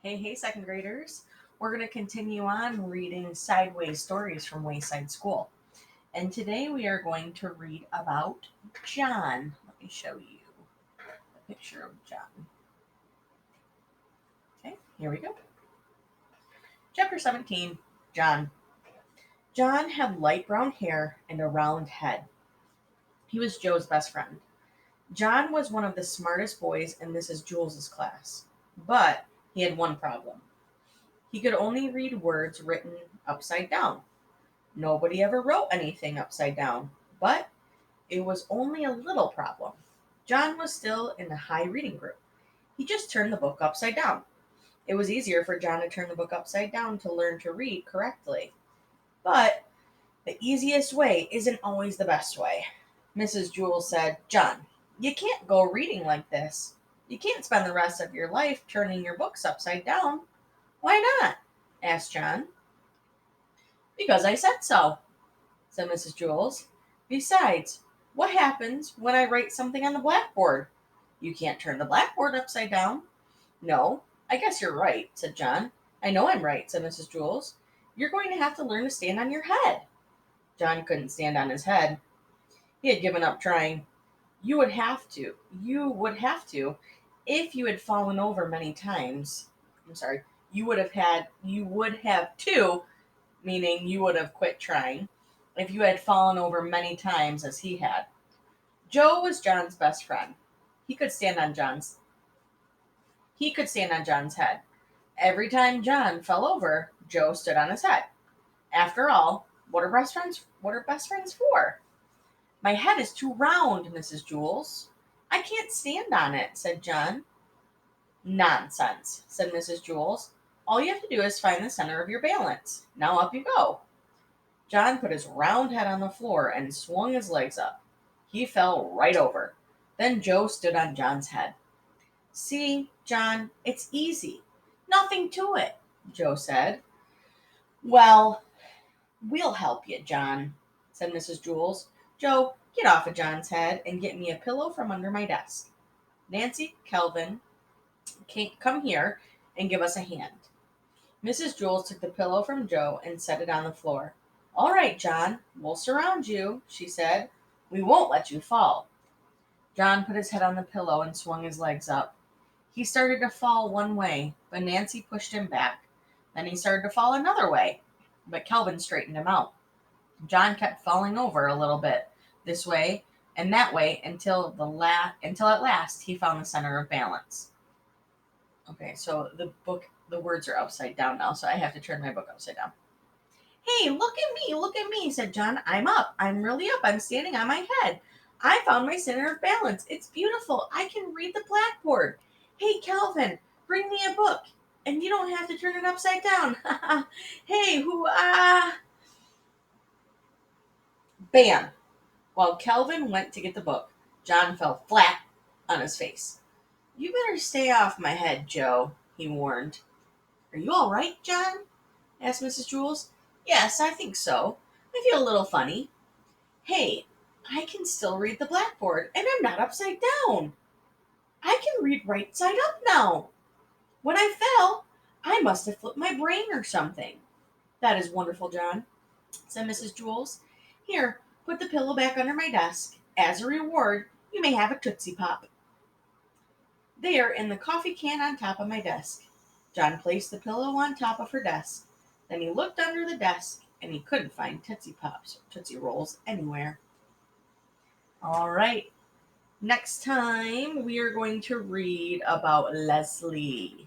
Hey, second graders. We're going to continue on reading Sideways stories from Wayside School. And today we are going to read about John. Let me show you a picture of John. Okay, here we go. Chapter 17 John. John had light brown hair and a round head. He was Joe's best friend. John was one of the smartest boys in Mrs. Jules's class, but he had one problem. He could only read words written upside down. Nobody ever wrote anything upside down, but it was only a little problem. John was still in the high reading group. He just turned the book upside down. It was easier for John to turn the book upside down to learn to read correctly. But the easiest way isn't always the best way. Mrs. Jules said, "John, you can't go reading like this. You can't spend the rest of your life turning your books upside down." "Why not?" asked John. "Because I said so," said Mrs. Jules. "Besides, what happens when I write something on the blackboard? You can't turn the blackboard upside down." "No, I guess you're right," said John. "I know I'm right," said Mrs. Jules. "You're going to have to learn to stand on your head." John couldn't stand on his head. He had given up trying. You would have to. You would have to if you had fallen over many times. I'm sorry. You would have to, meaning you would have quit trying, if you had fallen over many times as he had. Joe was John's best friend. He could stand on John's he could stand on John's head. Every time John fell over, Joe stood on his head. After all, what are best friends for? "My head is too round, Mrs. Jules. I can't stand on it," said John. "Nonsense," said Mrs. Jules. "All you have to do is find the center of your balance. Now up you go." John put his round head on the floor and swung his legs up. He fell right over. Then Joe stood on John's head. "See, John, it's easy. Nothing to it," Joe said. "Well, we'll help you, John," said Mrs. Jules. "Joe, get off of John's head and get me a pillow from under my desk. Nancy, Kelvin, come here and give us a hand." Mrs. Jules took the pillow from Joe and set it on the floor. "All right, John, we'll surround you," she said. "We won't let you fall." John put his head on the pillow and swung his legs up. He started to fall one way, but Nancy pushed him back. Then he started to fall another way, but Kelvin straightened him out. John kept falling over a little bit, this way and that way, until at last he found the center of balance. Okay, so the words are upside down now, so I have to turn my book upside down. "Hey, look at me," said John. "I'm up. I'm really up. I'm standing on my head. I found my center of balance. It's beautiful. I can read the blackboard. Hey, Calvin, bring me a book. And you don't have to turn it upside down." "Hey, who, Bam! While Calvin went to get the book, John fell flat on his face. "You better stay off my head, Joe," he warned. "Are you all right, John?" asked Mrs. Jules. "Yes, I think so. I feel a little funny. Hey, I can still read the blackboard, and I'm not upside down. I can read right side up now. When I fell, I must have flipped my brain or something." "That is wonderful, John," said Mrs. Jules. "Here, put the pillow back under my desk. As a reward, you may have a Tootsie Pop. There, in the coffee can on top of my desk." John placed the pillow on top of her desk. Then he looked under the desk, and he couldn't find Tootsie Pops or Tootsie Rolls anywhere. All right. Next time, we are going to read about Leslie.